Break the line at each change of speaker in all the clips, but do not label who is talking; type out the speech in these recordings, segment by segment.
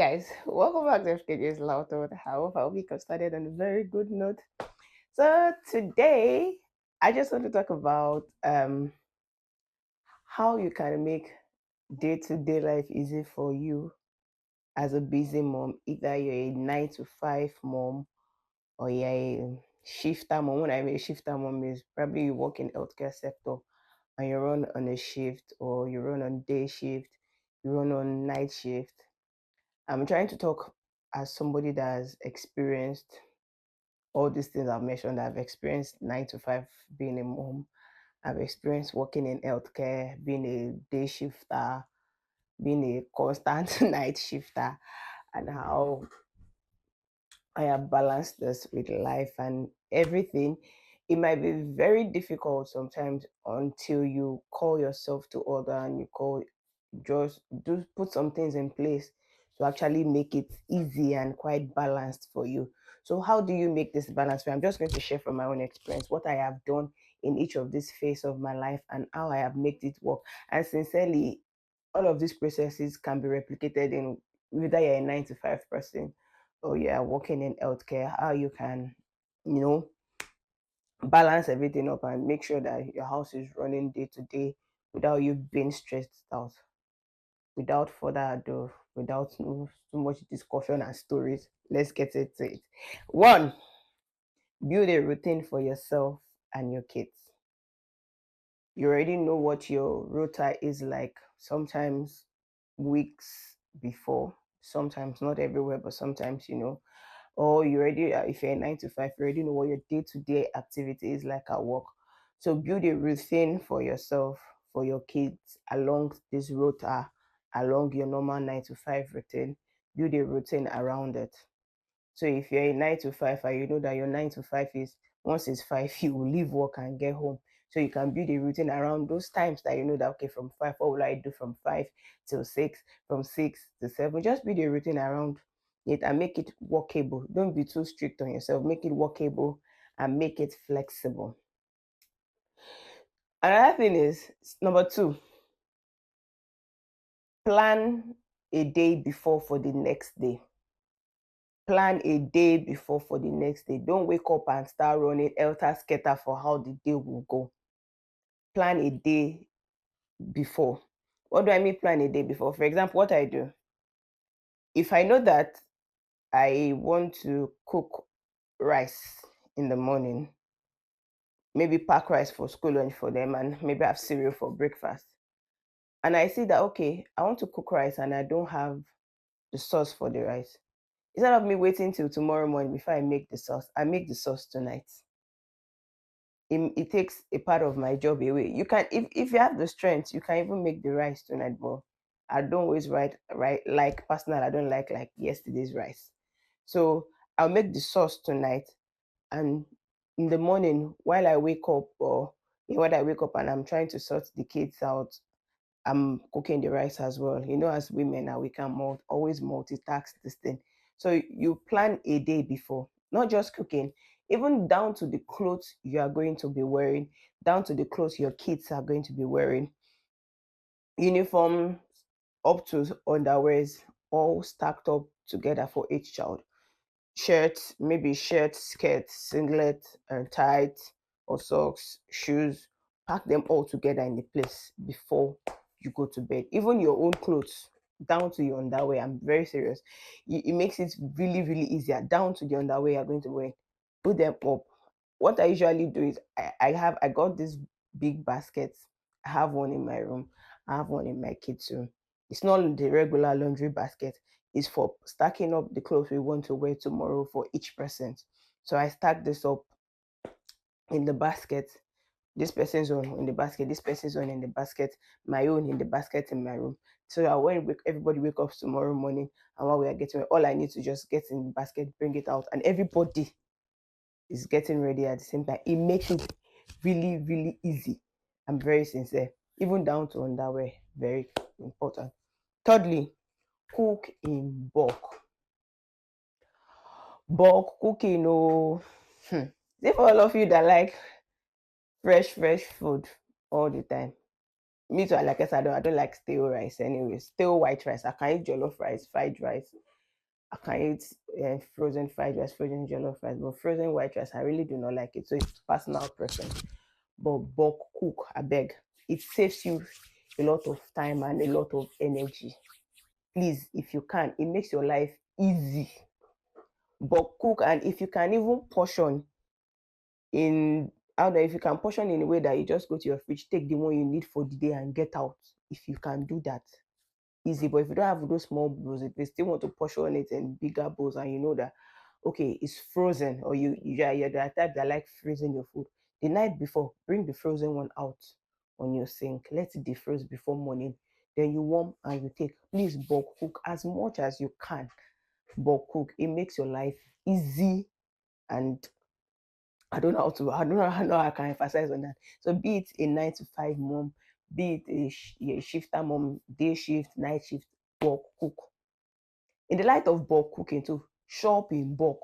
guys, welcome back to FKJ's Loud Thought. I hope we got started on a very good note. So today, I just want to talk about how you can make day-to-day life easy for you as a busy mom. Either you're a 9 to 5 mom or you're a shifter mom. When I mean shifter mom is probably you work in healthcare sector and you run on a shift or you run on day shift, you run on night shift. I'm trying to talk as somebody that has experienced all these things I've mentioned. I've experienced 9 to 5 being a mom. I've experienced working in healthcare, being a day shifter, being a constant night shifter, and how I have balanced this with life and everything. It might be very difficult sometimes until you call yourself to order and you call just do put some things in place to actually make it easy and quite balanced for you. So how do you make this balance? I'm just going to share from my own experience what I have done in each of these phase of my life and how I have made it work. And sincerely, all of these processes can be replicated in whether you're a 9 to 5 person or you're working in healthcare, how you can, you know, balance everything up and make sure that your house is running day to day without you being stressed out. Without further ado, without too much discussion and stories, let's get into it. One, build a routine for yourself and your kids. You already know what your rota is like, sometimes weeks before, sometimes not everywhere, but sometimes or you already if you're a 9 to 5, you already know what your day-to-day activity is like at work. So build a routine for yourself, for your kids along this rota, along your normal 9 to 5 routine. Build a routine around it. So if you're a 9 to 5 and you know that your 9 to 5 is once it's 5, you will leave work and get home. So you can build a routine around those times that you know that okay, from 5, what will I do from 5 till 6, from 6 to 7? Just build a routine around it and make it workable. Don't be too strict on yourself. Make it workable and make it flexible. Another thing is number two, plan a day before for the next day. Plan a day before for the next day. Don't wake up and start running elter skelter for how the day will go. Plan a day before. What do I mean plan a day before? For example, what I do, if I know that I want to cook rice in the morning, maybe pack rice for school lunch for them and maybe have cereal for breakfast. And I see that okay, I want to cook rice and I don't have the sauce for the rice. Instead of me waiting till tomorrow morning before I make the sauce, I make the sauce tonight. It takes a part of my job away. You can if you have the strength, you can even make the rice tonight, but I don't always right like personal, I don't like yesterday's rice. So I'll make the sauce tonight and in the morning while I wake up or when I wake up and I'm trying to sort the kids out, I'm cooking the rice as well. As women now we can always multitask this thing. So you plan a day before, not just cooking, even down to the clothes you are going to be wearing, down to the clothes your kids are going to be wearing, uniforms up to underwears, all stacked up together for each child. Shirts, maybe shirt, skirt, singlet, and tights or socks, shoes. Pack them all together in the place before you go to bed. Even your own clothes, down to your underwear. I'm very serious. It makes it really, really easier. Down to the underwear you're going to wear. Put them up. What I usually do is I got this big basket. I have one in my room. I have one in my kitchen. It's not the regular laundry basket, is for stacking up the clothes we want to wear tomorrow for each person. So I stack this up in the basket. This person's own in the basket, this person's own in the basket, my own in the basket in my room. So that when everybody wake up tomorrow morning and while we are getting all I need to just get in the basket, bring it out, and everybody is getting ready at the same time. It makes it really, really easy. I'm very sincere. Even down to underwear, very important. Thirdly, cook in bulk. Bulk cooking, oh, say for all of you that like fresh food all the time. Me too, like I said, I don't like stale rice anyway. Stale white rice. I can eat jollof rice, fried rice. I can eat frozen fried rice, frozen jollof rice, but frozen white rice, I really do not like it. So it's personal preference. But bulk cook, I beg. It saves you a lot of time and a lot of energy. Please, if you can, it makes your life easy. Bulk cook, and if you can even portion in out there, if you can portion in a way that you just go to your fridge, take the one you need for the day and get out. If you can do that, easy. But if you don't have those small bowls, if you still want to portion it in bigger bowls and you know that okay, it's frozen, or you're the type that like freezing your food, the night before, bring the frozen one out on your sink, let it defrost before morning, then you warm and you take. Please bulk cook as much as you can. Bulk cook, it makes your life easy. And I don't know how I can emphasize on that. So be it a 9 to 5 mom, be it a shifter mom, day shift, night shift, bulk cook. In the light of bulk cooking too, shop in bulk.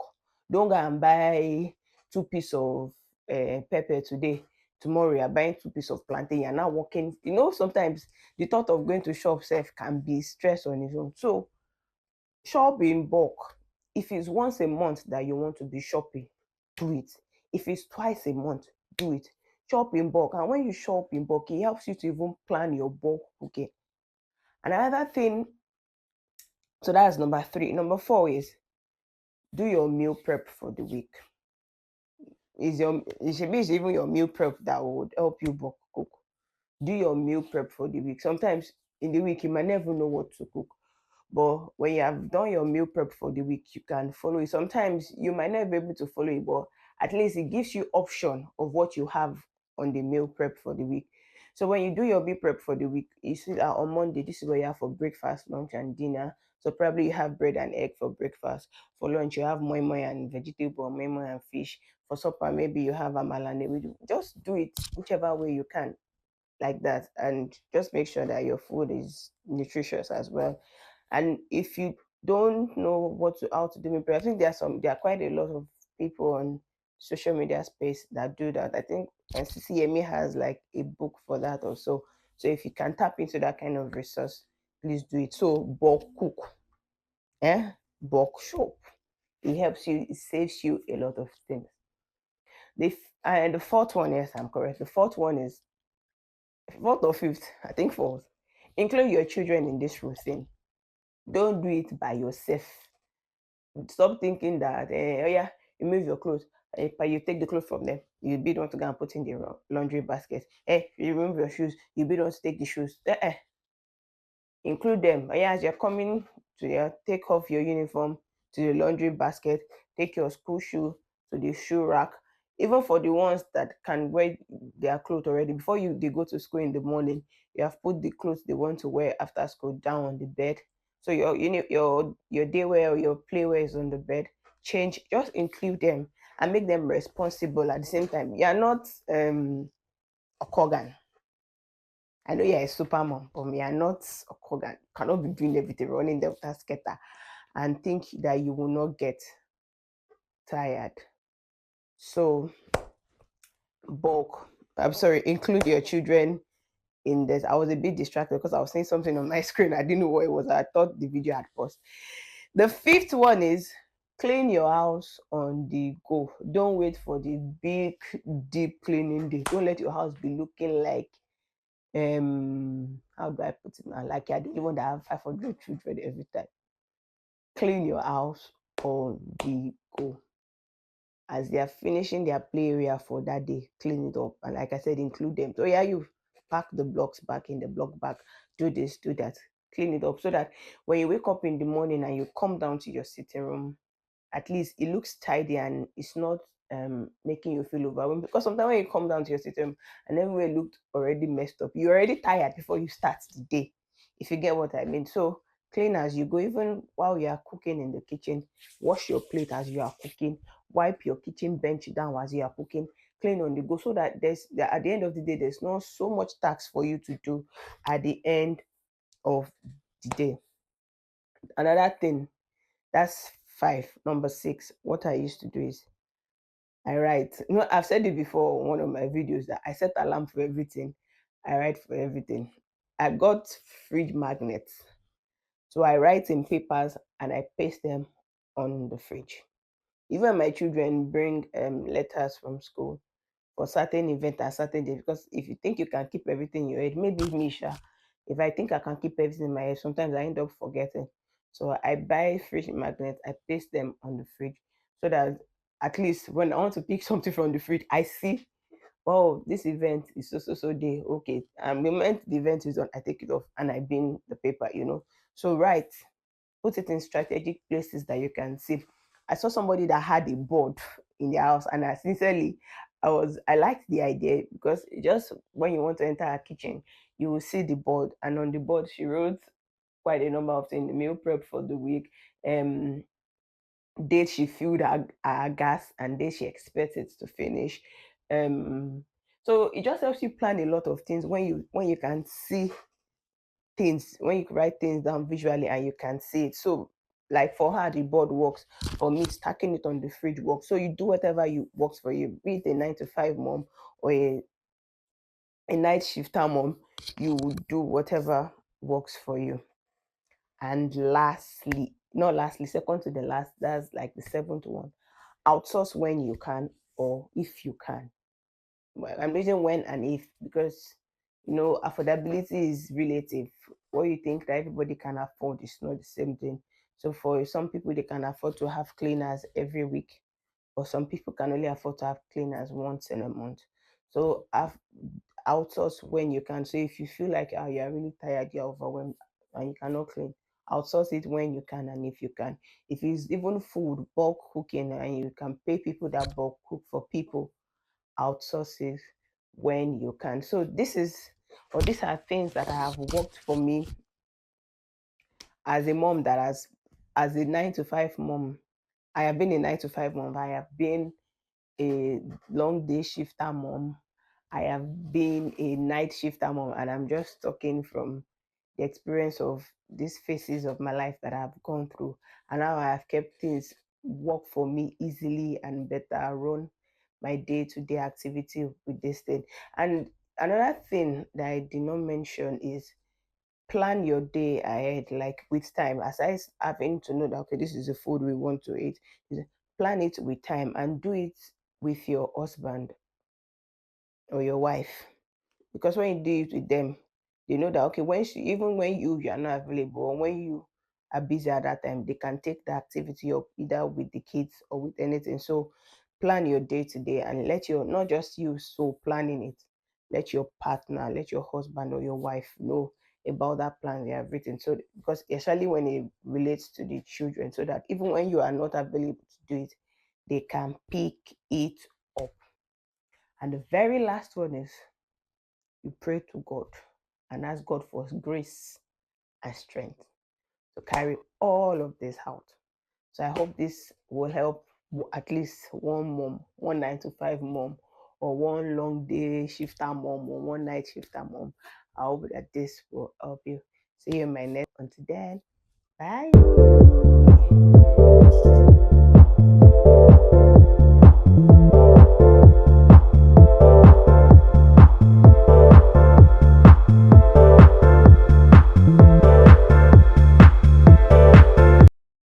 Don't go and buy 2 pieces of pepper today. Tomorrow you're buying 2 pieces of plantain. You're now working. You know, sometimes the thought of going to shop self can be stress on its own. So shop in bulk. If it's once a month that you want to be shopping, do it. If it's twice a month, do it. Shop in bulk. And when you shop in bulk, it helps you to even plan your bulk cooking. And another thing, so that's number 3. Number 4 is do your meal prep for the week. It should be even your meal prep that would help you bulk cook. Do your meal prep for the week. Sometimes in the week you might never know what to cook. But when you have done your meal prep for the week, you can follow it. Sometimes you might not be able to follow it, but at least it gives you option of what you have on the meal prep for the week. So when you do your meal prep for the week, you see that on Monday, this is what you have for breakfast, lunch, and dinner. So probably you have bread and egg for breakfast. For lunch, you have moi moi and vegetable, moi moi and fish. For supper, maybe you have amala and ewedu. Just do it whichever way you can, like that, and just make sure that your food is nutritious as well. And if you don't know how to do meal prep, I think there are quite a lot of people on social media space that do that. I think CCMA has like a book for that also. So if you can tap into that kind of resource, please do it. So bulk cook, bulk shop. It helps you, it saves you a lot of things. And the fourth one, yes, I'm correct. The fourth one is fourth or fifth, I think fourth. Include your children in this routine. Don't do it by yourself. Stop thinking that, oh yeah, you move your clothes, but you take the clothes from them. You be the one to go and put in the laundry basket. You remove your shoes. You be the one to take the shoes. Include them. Oh yeah, as you're coming to take off your uniform to the laundry basket, take your school shoe to the shoe rack. Even for the ones that can wear their clothes already, before they go to school in the morning, you have put the clothes they want to wear after school down on the bed. So your day wear or your play wear is on the bed. Change, just include them and make them responsible at the same time. You're not a Kogan. I know you're a super mom, but me are not a Kogan. Cannot be doing everything, running the scatter, and think that you will not get tired. So bulk. I'm sorry, include your children in this. I was a bit distracted because I was saying something on my screen. I didn't know what it was. I thought the video had paused. The fifth one is clean your house on the go. Don't wait for the big, deep cleaning day. Don't let your house be looking like how do I put it now? Like you're the only one that have 500 children every time. Clean your house on the go. As they are finishing their play area for that day, clean it up. And like I said, include them. So yeah, you pack the blocks back in the block bag, do this, do that, clean it up so that when you wake up in the morning and you come down to your sitting room, at least it looks tidy and it's not making you feel overwhelmed. Because sometimes when you come down to your system and everywhere looked already messed up, you're already tired before you start the day, if you get what I mean. So clean as you go. Even while you are cooking in the kitchen, wash your plate as you are cooking, wipe your kitchen bench down as you are cooking, clean on the go, so that at the end of the day there's not so much task for you to do at the end of the day. Another thing, that's 5. Number 6, what I used to do is I write. You know, I've said it before on one of my videos that I set alarm for everything. I write for everything. I got fridge magnets. So I write in papers and I paste them on the fridge. Even my children bring letters from school for certain event and certain day, because if you think you can keep everything in your head, maybe me sha, if I think I can keep everything in my head, sometimes I end up forgetting. So I buy fridge magnets, I paste them on the fridge, so that at least when I want to pick something from the fridge, I see, oh, this event is so so so day, okay, and the moment the event is on, I take it off and I bin the paper. So right, put it in strategic places that you can see. I saw somebody that had a board in their house, and I sincerely, I liked the idea, because just when you want to enter a kitchen, you will see the board, and on the board she wrote quite a number of things: meal prep for the week, um, date she filled her gas, and date she expects it to finish. Um, so it just helps you plan a lot of things when you can see things, when you write things down visually and you can see it. So like for her, the board works. For me, stacking it on the fridge works. So you do whatever you works for you, be it a 9 to 5 mom or a night shifter mom, you will do whatever works for you. And lastly, not lastly, second to the last, that's like the seventh one. Outsource when you can, or if you can. Well, I'm using when and if, because affordability is relative. What you think that everybody can afford is not the same thing. So for some people, they can afford to have cleaners every week, or some people can only afford to have cleaners once in a month. So outsource when you can. So if you feel like you're really tired, you're overwhelmed, and you cannot clean, outsource it when you can and if you can. If it's even food, bulk cooking, and you can pay people that bulk cook for people, outsource it when you can. So these are things that have worked for me as a mom that has as a 9 to 5 mom. I have been a 9 to 5 mom. I have been a long day shifter mom. I have been a night shifter mom, and I'm just talking from the experience of these phases of my life that I've gone through, and how I have kept things work for me easily and better, run my day-to-day activity with this thing. And another thing that I did not mention is plan your day ahead, like with time. Aside having to know that, okay, this is the food we want to eat, plan it with time and do it with your husband or your wife. Because when you do it with them, they know that, okay, even when you are not available, or when you are busy at that time, they can take the activity up either with the kids or with anything. So plan your day to day, and let your not just you so planning it, let your partner, let your husband or your wife know about that plan you have written. So because especially when it relates to the children, so that even when you are not available to do it, they can pick it up. And the very last one is, you pray to God and ask God for grace and strength to carry all of this out. So I hope this will help at least one mom, one 9 to 5 mom, or one long day shifter mom, or one night shifter mom. I hope that this will help you. See you in my next. Until then, bye.